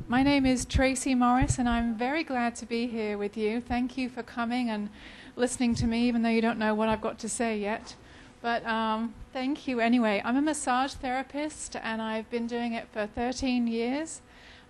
My name is Tracy Morris, and I'm very glad to be here with you. Thank you for coming and listening to me, even though you don't know what I've got to say yet. But thank you anyway. I'm a massage therapist, and I've been doing it for 13 years.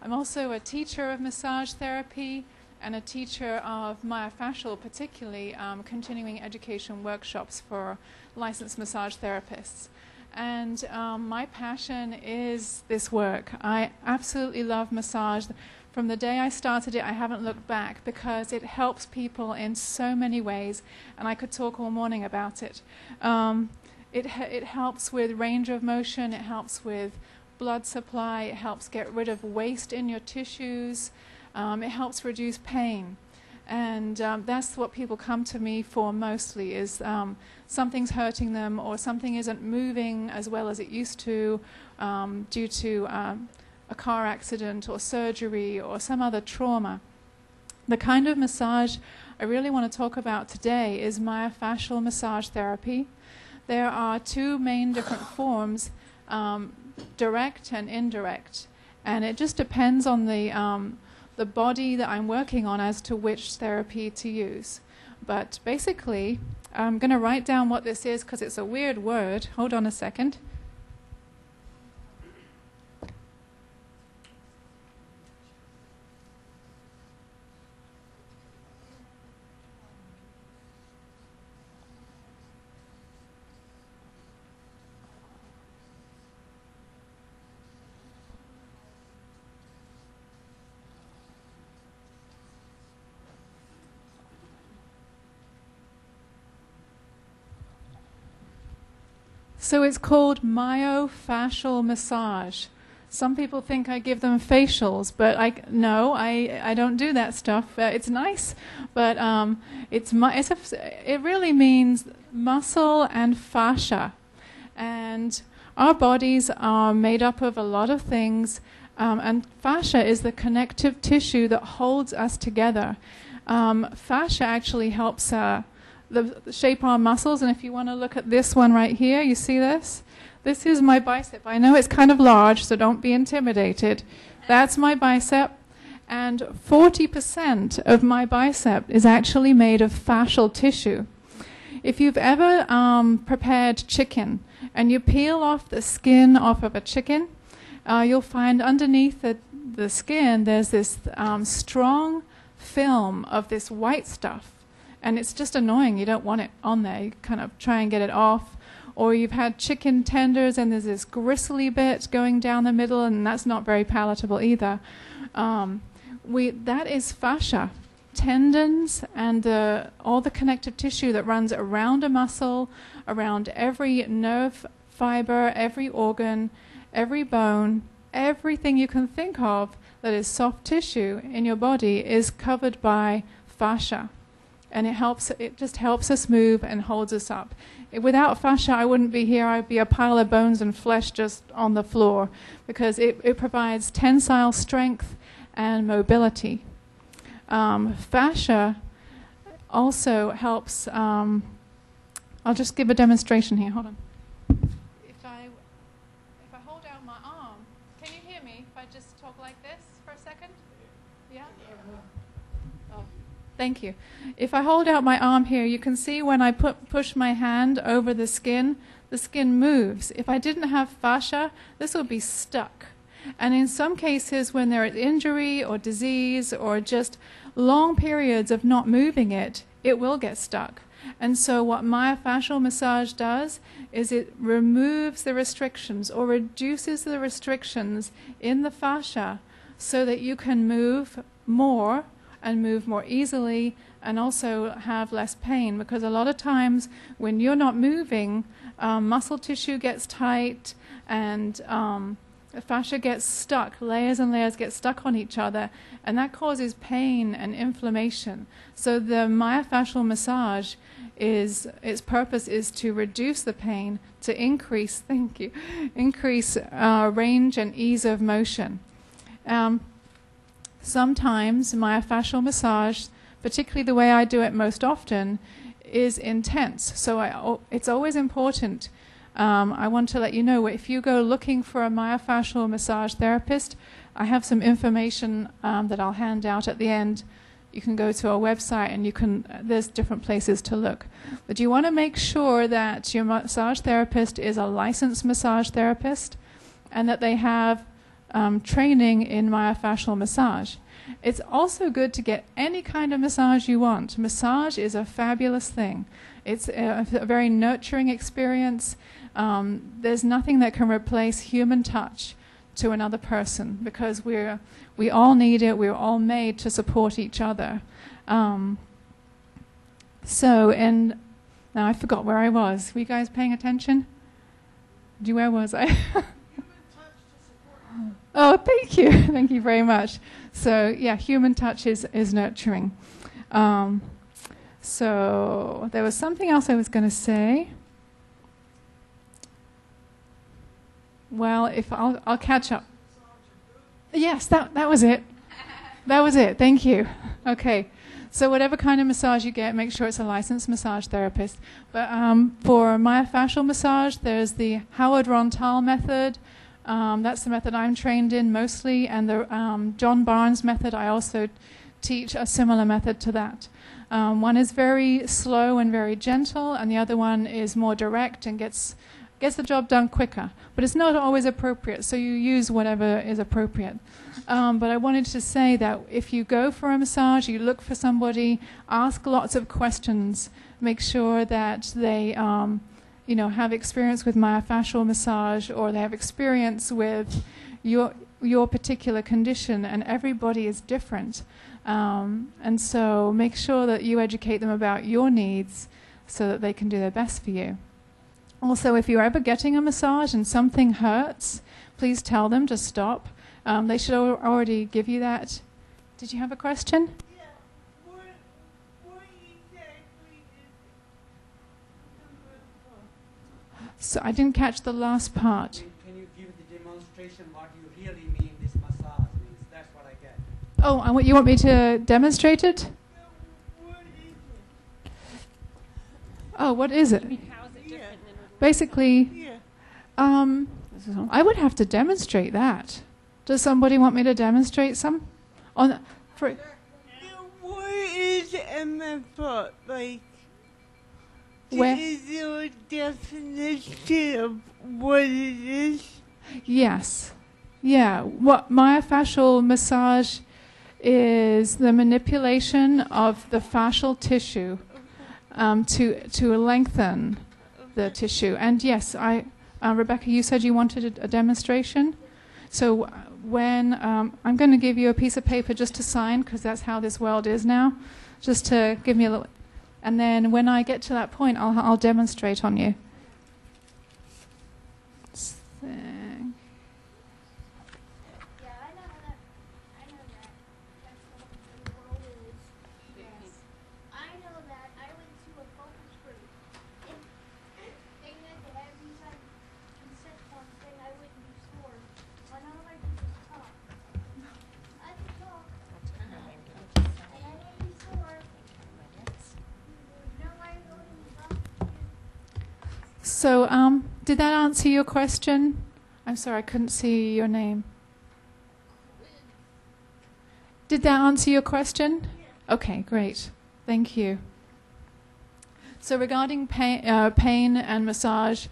I'm also a teacher of massage therapy and a teacher of myofascial, particularly continuing education workshops for licensed massage therapists. And my passion is this work. I absolutely love massage. From the day I started it, I haven't looked back because it helps people in so many ways, and I could talk all morning about it. It helps with range of motion, it helps with blood supply, it helps get rid of waste in your tissues, it helps reduce pain. And that's what people come to me for mostly, is something's hurting them or something isn't moving as well as it used to due to a car accident or surgery or some other trauma. The kind of massage I really want to talk about today is myofascial massage therapy. There are two main different forms, direct and indirect, and it just depends on the body that I'm working on as to which therapy to use. But basically, I'm going to write down what this is because it's a weird word. Hold on a second. So it's called myofascial massage. Some people think I give them facials, but I don't do that stuff. It's nice, but it really means muscle and fascia. And our bodies are made up of a lot of things, and fascia is the connective tissue that holds us together. Fascia actually helps shape our muscles, and if you want to look at this one right here, you see this? This is my bicep. I know it's kind of large, so don't be intimidated. That's my bicep, and 40% of my bicep is actually made of fascial tissue. If you've ever prepared chicken, and you peel off the skin off of a chicken, you'll find underneath the skin there's this strong film of this white stuff. And it's just annoying. You don't want it on there. You kind of try and get it off. Or you've had chicken tenders and there's this gristly bit going down the middle, and that's not very palatable either. That is fascia. Tendons and all the connective tissue that runs around a muscle, around every nerve fiber, every organ, every bone, everything you can think of that is soft tissue in your body is covered by fascia. And it just helps us move and holds us up. Without fascia, I wouldn't be here. I'd be a pile of bones and flesh just on the floor, because it provides tensile strength and mobility. Fascia also helps. I'll just give a demonstration here. Hold on. If I hold out my arm, can you hear me if I just talk like this for a second? Yeah? Oh, thank you. If I hold out my arm here, you can see when I push my hand over the skin moves. If I didn't have fascia, this would be stuck. And in some cases, when there is injury or disease or just long periods of not moving it, it will get stuck. And so what myofascial massage does is it removes the restrictions or reduces the restrictions in the fascia so that you can move more and move more easily and also have less pain. Because a lot of times when you're not moving, muscle tissue gets tight and the fascia gets stuck, layers and layers get stuck on each other, and that causes pain and inflammation. So the myofascial massage its purpose is to reduce the pain, to increase range and ease of motion. Sometimes myofascial massage, particularly the way I do it most often, is intense. So it's always important. I want to let you know, if you go looking for a myofascial massage therapist, I have some information that I'll hand out at the end. You can go to our website and there's different places to look. But you want to make sure that your massage therapist is a licensed massage therapist and that they have training in myofascial massage. It's also good to get any kind of massage you want. Massage is a fabulous thing. It's a very nurturing experience. There's nothing that can replace human touch to another person because we all need it. We're all made to support each other. Now I forgot where I was. Were you guys paying attention? Where was I? Oh, thank you. Thank you very much. So, yeah, human touch is nurturing. So there was something else I was going to say. Well, if I'll catch up. Yes, that was it. That was it. Thank you. Okay. So whatever kind of massage you get, make sure it's a licensed massage therapist. But for myofascial massage, there's the Howard Rontal method. That's the method I'm trained in mostly, and the John Barnes method, I also teach a similar method to that. One is very slow and very gentle, and the other one is more direct and gets the job done quicker. But it's not always appropriate, so you use whatever is appropriate. But I wanted to say that if you go for a massage, you look for somebody, ask lots of questions, make sure that they have experience with myofascial massage, or they have experience with your particular condition, and everybody is different. And so make sure that you educate them about your needs so that they can do their best for you. Also, if you're ever getting a massage and something hurts, please tell them to stop. They should already give you that. Did you have a question? Yeah. What exactly is So I didn't catch the last part. Can you give the demonstration what you really mean this massage means? That's what I get. Oh, you want me to demonstrate it? what is it? Oh, what is it? How is it different than Basically, Yeah. I would have to demonstrate that. Does somebody want me to demonstrate some? For What is MFR? Like, where? is there a definition of what it is? Yes. Yeah. What myofascial massage is the manipulation of the fascial tissue to lengthen the tissue. And yes, Rebecca, you said you wanted a demonstration. So when I'm going to give you a piece of paper just to sign, because that's how this world is now, just to give me a little. And then when I get to that point, I'll demonstrate on you. Thing. Yeah, I know that. That's what the world is. Yes. I know that. I went to a focus group. Thing that they had these consent form thing I wouldn't be sure. When all I do is talk. I can talk. And I won't be sure. No, I go to the doctor. So, did that answer your question? I'm sorry, I couldn't see your name. Did that answer your question? Okay, great. Thank you. So regarding pain and massage,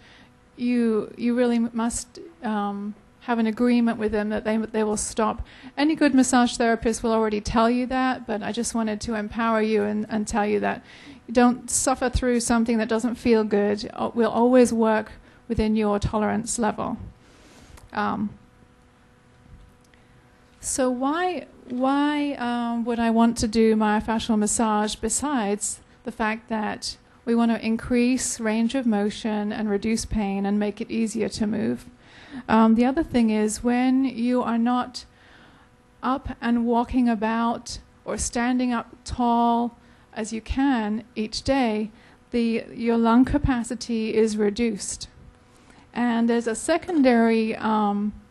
you really must have an agreement with them that they will stop. Any good massage therapist will already tell you that, but I just wanted to empower you and tell you that you don't suffer through something that doesn't feel good. We'll always work within your tolerance level. So why would I want to do myofascial massage besides the fact that we want to increase range of motion and reduce pain and make it easier to move? The other thing is when you are not up and walking about or standing up tall as you can each day, your lung capacity is reduced. And there's a secondary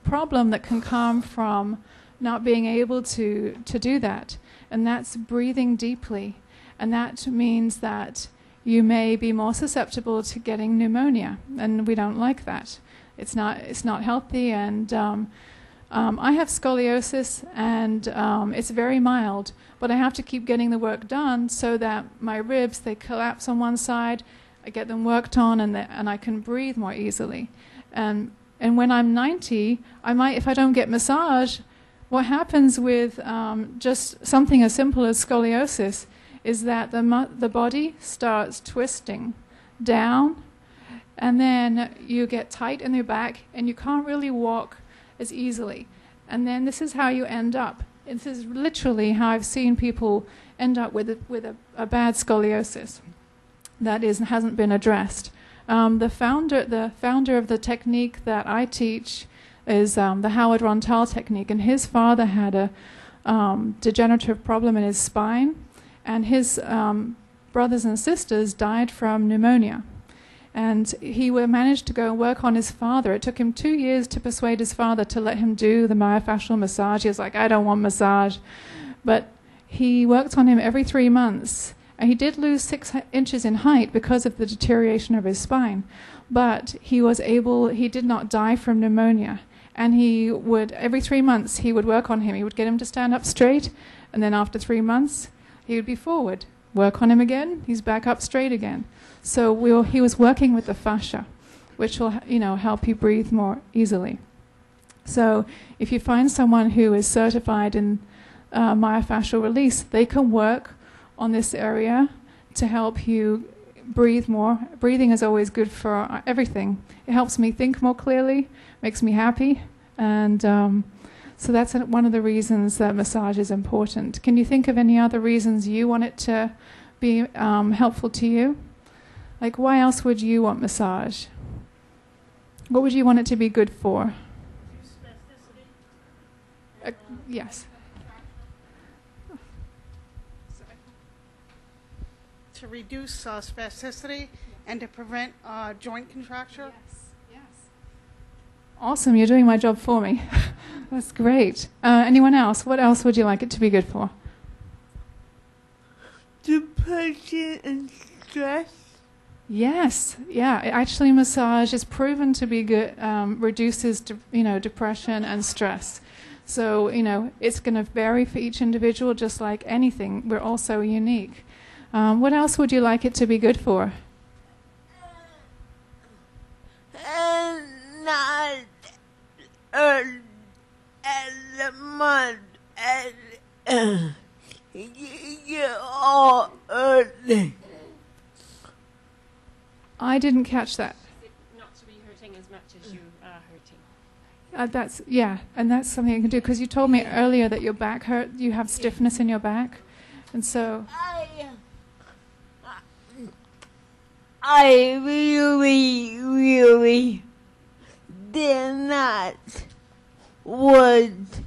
problem that can come from not being able to do that, and that's breathing deeply. And that means that you may be more susceptible to getting pneumonia, and we don't like that. It's not healthy, and I have scoliosis, and it's very mild, but I have to keep getting the work done so that my ribs, they collapse on one side, I get them worked on, and I can breathe more easily. And when I'm 90, I might, if I don't get massage, what happens with just something as simple as scoliosis is that the body starts twisting down, and then you get tight in your back, and you can't really walk as easily. And then this is how you end up. This is literally how I've seen people end up with a bad scoliosis that hasn't been addressed. The founder of the technique that I teach is the Howard Rontal technique, and his father had a degenerative problem in his spine, and his brothers and sisters died from pneumonia. And he managed to go and work on his father. It took him 2 years to persuade his father to let him do the myofascial massage. He was like, I don't want massage. But he worked on him every 3 months. And he did lose 6 inches in height because of the deterioration of his spine. But he did not die from pneumonia. And every 3 months, he would work on him. He would get him to stand up straight. And then after 3 months, he would be forward. Work on him again, he's back up straight again. So he was working with the fascia, which will help you breathe more easily. So if you find someone who is certified in myofascial release, they can work on this area to help you breathe more. Breathing is always good for everything. It helps me think more clearly, makes me happy, and so that's one of the reasons that massage is important. Can you think of any other reasons you want it to be helpful to you? Like, why else would you want massage? What would you want it to be good for? Yes. To reduce spasticity and to prevent joint contracture. Yes. Awesome, you're doing my job for me. That's great. Anyone else? What else would you like it to be good for? Depression and stress. Yes, yeah. Actually, massage is proven to be good. Reduces, depression and stress. So, it's going to vary for each individual, just like anything. We're all so unique. What else would you like it to be good for? Not element and all early. I didn't catch that. Not to be hurting as much as you are hurting. And that's something you can do, because you told me earlier that your back hurt, you have stiffness in your back, and so... I really did not want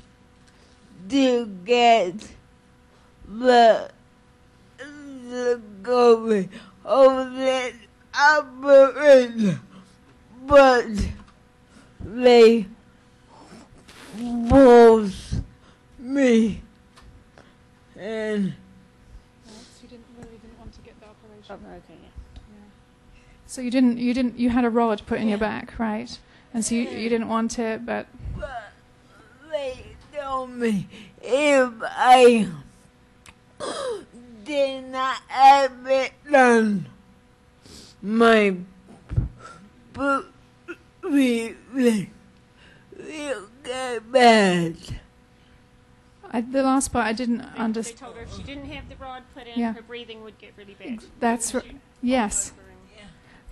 to get the going of that operation, but they forced me, and So you didn't want to get the operation. Oh, okay, yeah. So you had a rod put in your back, right? And so you didn't want it, but they told me if I did not have it done, my breathing will get bad. The last part I didn't They understand. told her if she didn't have the rod put in, Yeah. her breathing would get really bad. That's yes,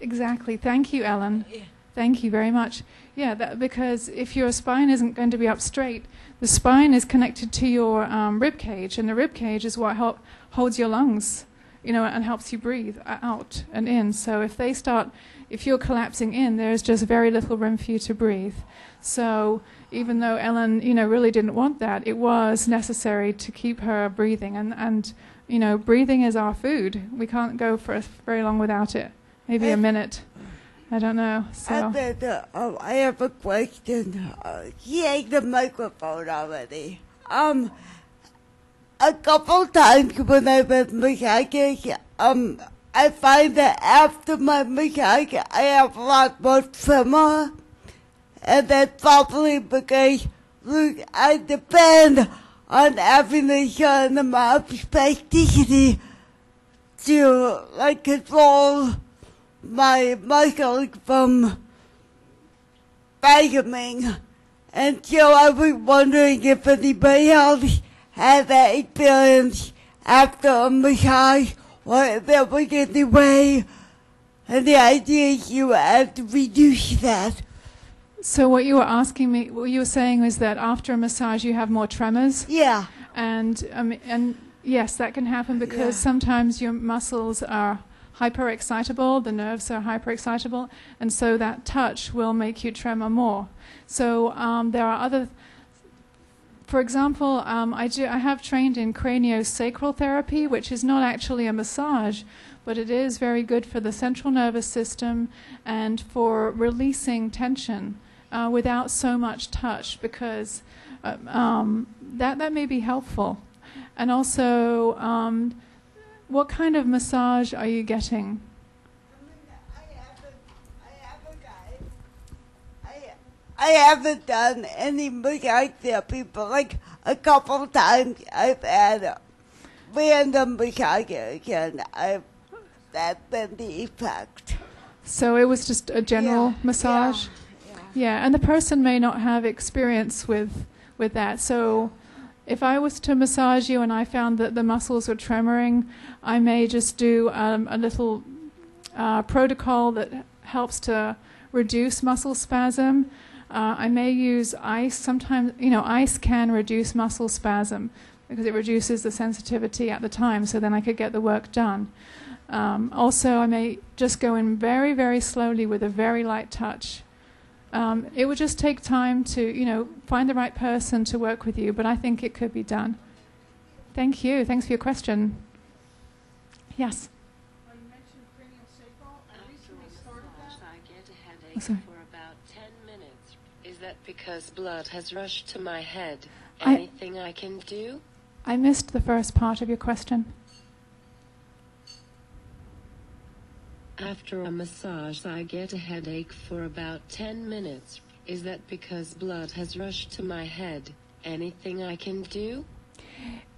exactly. Thank you, Ellen. Yeah. Thank you very much. Yeah, because if your spine isn't going to be up straight, the spine is connected to your rib cage, and the rib cage is what holds your lungs, and helps you breathe out and in. So if you're collapsing in, there's just very little room for you to breathe. So even though Ellen, really didn't want that, it was necessary to keep her breathing, and breathing is our food. We can't go for very long without it. Maybe a minute. I don't know. So I have a question. He has the microphone already. A couple times when I've been massaging, I find that after my massage, I have a lot more tremor, and that's probably because look, I depend on having a kind of plasticity to like control my muscles from spasming. And so I was wondering if anybody else had that experience after a massage, or if there was any way, and the idea is you had to reduce that. So what you were asking me, what you were saying is that after a massage you have more tremors, Yeah, and yes, that can happen because Yeah. sometimes your muscles are hyperexcitable, the nerves are hyperexcitable, and so that touch will make you tremor more. So there are other. For example, I have trained in craniosacral therapy, which is not actually a massage, but it is very good for the central nervous system and for releasing tension without so much touch, because that may be helpful. And also, what kind of massage are you getting? I haven't done any massage therapy, but like a couple times I've had random massages, and that's been the effect. So it was just a general massage? Yeah, and the person may not have experience with that. So if I was to massage you and I found that the muscles were tremoring, I may just do a little protocol that helps to reduce muscle spasm. I may use ice. Sometimes, ice can reduce muscle spasm because it reduces the sensitivity at the time, so then I could get the work done. Also, I may just go in very, very slowly with a very light touch. It would just take time to, find the right person to work with you, but I think it could be done. Thank you. Thanks for your question. Yes? You mentioned craniosacral. I recently started that. I get a headache Oh, sorry. for about 10 minutes. Is that because blood has rushed to my head? I- Anything I can do? I missed the first part of your question. After a massage, I get a headache for about 10 minutes. Is that because blood has rushed to my head? Anything I can do?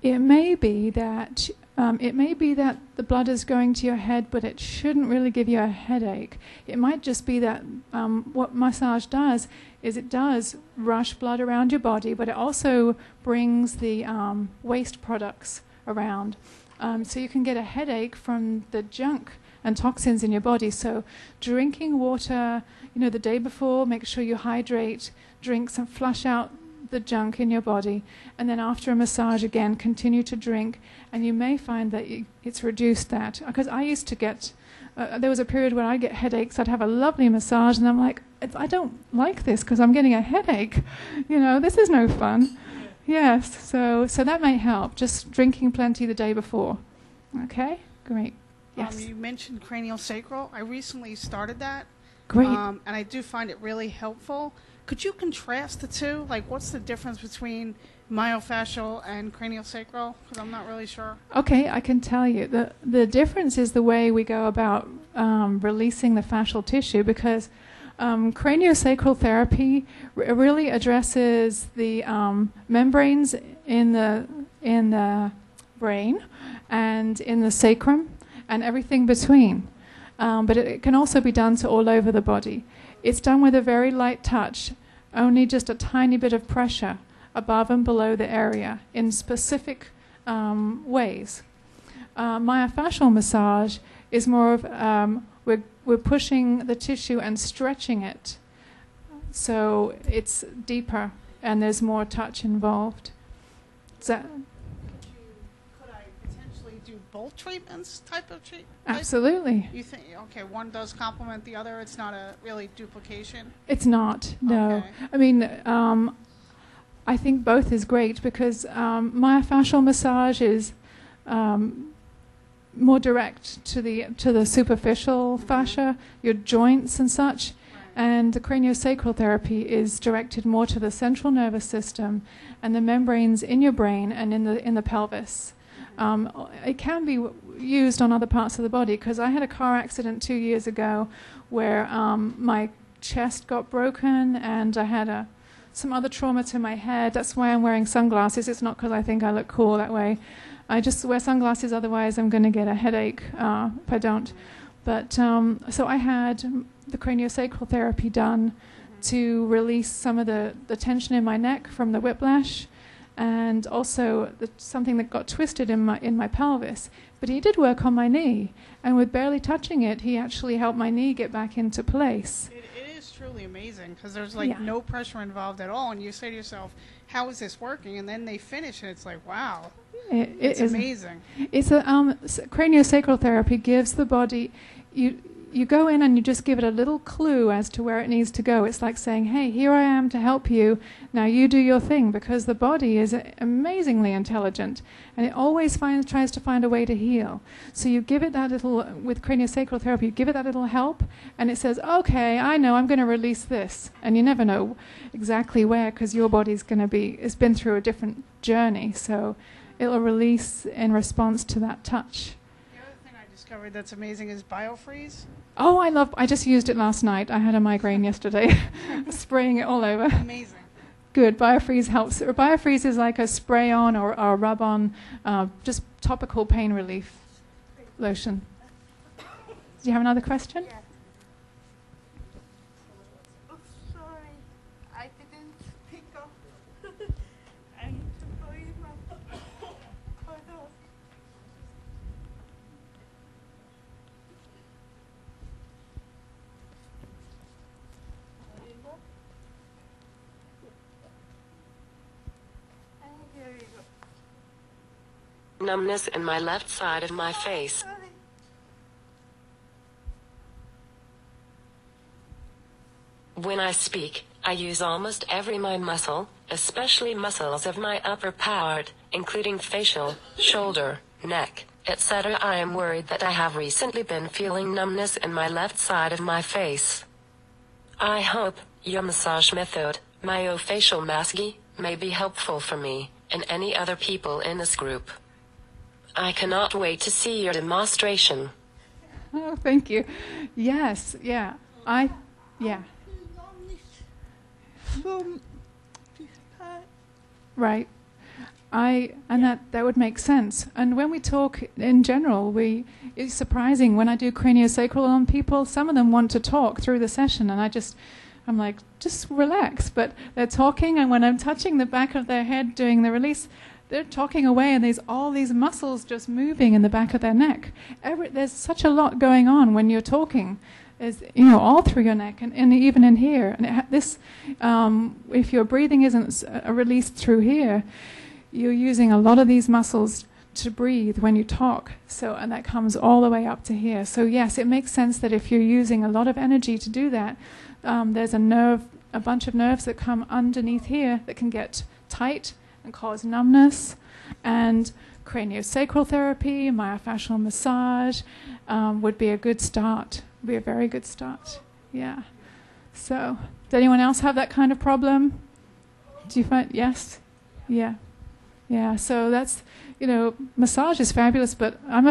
It may be that the blood is going to your head, but it shouldn't really give you a headache. It might just be that what massage does is it does rush blood around your body, but it also brings the waste products around. So you can get a headache from the junk and toxins in your body. So drinking water, the day before, make sure you hydrate, drink some, flush out the junk in your body, and then after a massage again continue to drink, and you may find that it's reduced that. Because I used to get there was a period where I'd get headaches. I'd have a lovely massage and I'm like, I don't like this because I'm getting a headache, this is no fun. Yes, so that may help, just drinking plenty the day before. Okay, great. Yes, You mentioned craniosacral. I recently started that. great. And I do find it really helpful. Could you contrast the two? Like, what's the difference between myofascial and craniosacral? Because I'm not really sure. Okay, I can tell you. The difference is the way we go about releasing the fascial tissue, because craniosacral therapy really addresses the membranes in the brain and in the sacrum and everything between. But it can also be done to all over the body. It's done with a very light touch, only just a tiny bit of pressure above and below the area in specific ways. Myofascial massage is more of we're pushing the tissue and stretching it, so it's deeper and there's more touch involved. Could I potentially do both treatments type of treatment? Absolutely. You think, okay, one does complement the other. It's not a really duplication. It's not, no. Okay. I mean, I think both is great because myofascial massage is more direct to the superficial fascia, your joints and such, and the craniosacral therapy is directed more to the central nervous system and the membranes in your brain and in the pelvis. It can be used on other parts of the body, because I had a car accident 2 years ago where my chest got broken and I had a some other trauma to my head. That's why I'm wearing sunglasses. It's not because I think I look cool that way. I just wear sunglasses, otherwise I'm going to get a headache if I don't. But so I had the craniosacral therapy done to release some of the tension in my neck from the whiplash, and also something that got twisted in my pelvis. But he did work on my knee, and with barely touching it, he actually helped my knee get back into place. It is truly amazing because there's like no pressure involved at all, and you say to yourself, how is this working? And then they finish and it's like, wow, it's amazing. It's craniosacral therapy gives the body, you go in and you just give it a little clue as to where it needs to go. It's like saying, hey, here I am to help you. Now you do your thing, because the body is amazingly intelligent, and it always tries to find a way to heal. So you give it that little, with craniosacral therapy, you give it that little help, and it says, okay, I know, I'm going to release this. And you never know exactly where, because your body's it's been through a different journey. So it'll release in response to that touch. Discovered that's amazing is Biofreeze. Oh, I just used it last night. I had a migraine yesterday, spraying it all over. Amazing. Good. Biofreeze helps. Biofreeze is like a spray on or a rub on, just topical pain relief lotion. Do you have another question? Yeah. Oh, sorry. I didn't pick up. I need to go in my Numbness in my left side of my face. When I speak, I use almost every mind muscle, especially muscles of my upper part, including facial, shoulder, neck, etc. I am worried that I have recently been feeling numbness in my left side of my face. I hope your massage method, myofascial massage, may be helpful for me and any other people in this group. I cannot wait to see your demonstration. Oh, thank you. Yes, yeah. Right. That would make sense. And when we talk in general, it's surprising when I do craniosacral on people, some of them want to talk through the session, and I'm like, just relax. But they're talking, and when I'm touching the back of their head doing the release, they're talking away, and there's all these muscles just moving in the back of their neck. There's such a lot going on when you're talking, all through your neck and even in here. And if your breathing isn't released through here, you're using a lot of these muscles to breathe when you talk. And that comes all the way up to here. So yes, it makes sense that if you're using a lot of energy to do that, there's a bunch of nerves that come underneath here that can get tight and cause numbness. And craniosacral therapy, myofascial massage would be a good start. Would be a very good start. Yeah. So, does anyone else have that kind of problem? Do you find yes? Yeah. Yeah. So that's massage is fabulous, but I'm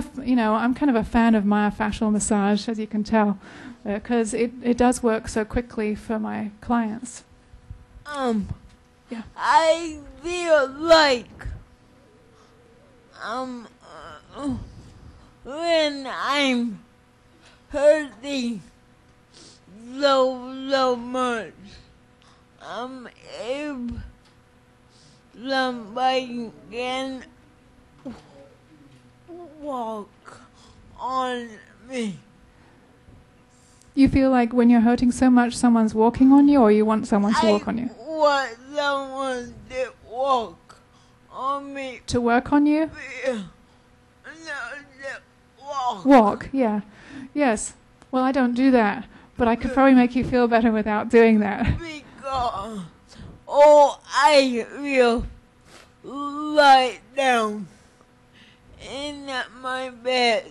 kind of a fan of myofascial massage, as you can tell, because it does work so quickly for my clients. Yeah. I feel like when I'm hurting so much, if somebody can walk on me. You feel like when you're hurting so much, someone's walking on you, or you want someone to walk on you? I want someone to walk on me. To work on you? Yeah. No, walk. Walk, yeah. Yes. Well, I don't do that, but I could probably make you feel better without doing that. Because I feel lie down in my bed.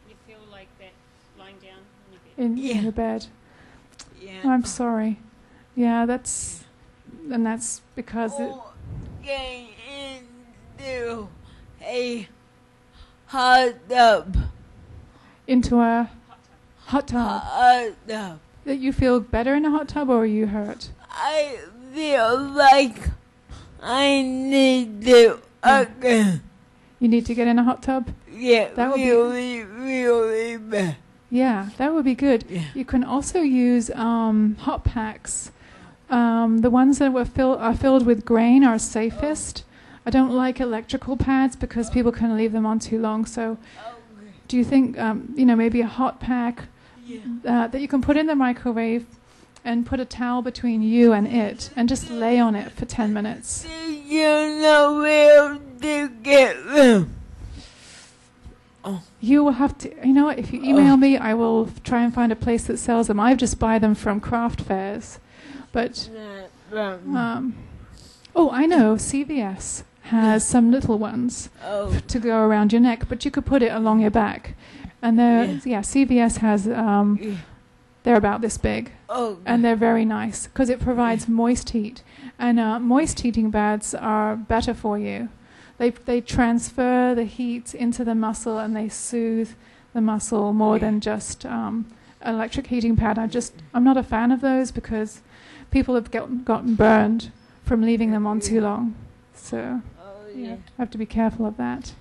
You feel like that lying down in your bed? In the bed. Yeah. I'm sorry. Yeah, that's because getting into a hot tub. Into a hot tub. Hot tub. That you feel better in a hot tub, or are you hurt? I feel like I need to again. You need to get in a hot tub? Yeah, That would really bad. Yeah, that would be good. Yeah. You can also use hot packs. The ones that are filled with grain are safest. I don't like electrical pads because people can leave them on too long. So, do you think maybe a hot pack that you can put in the microwave and put a towel between you and it and just lay on it for 10 minutes? You know where to get them. You will have to, if you email me, I will try and find a place that sells them. I just buy them from craft fairs. But, I know, CVS has some little ones to go around your neck, but you could put it along your back. And CVS has, they're about this big. And they're very nice because it provides moist heat. And moist heating baths are better for you. They transfer the heat into the muscle and they soothe the muscle more than just electric heating pad. I'm not a fan of those because people have gotten burned from leaving them on too long. So you have to be careful of that.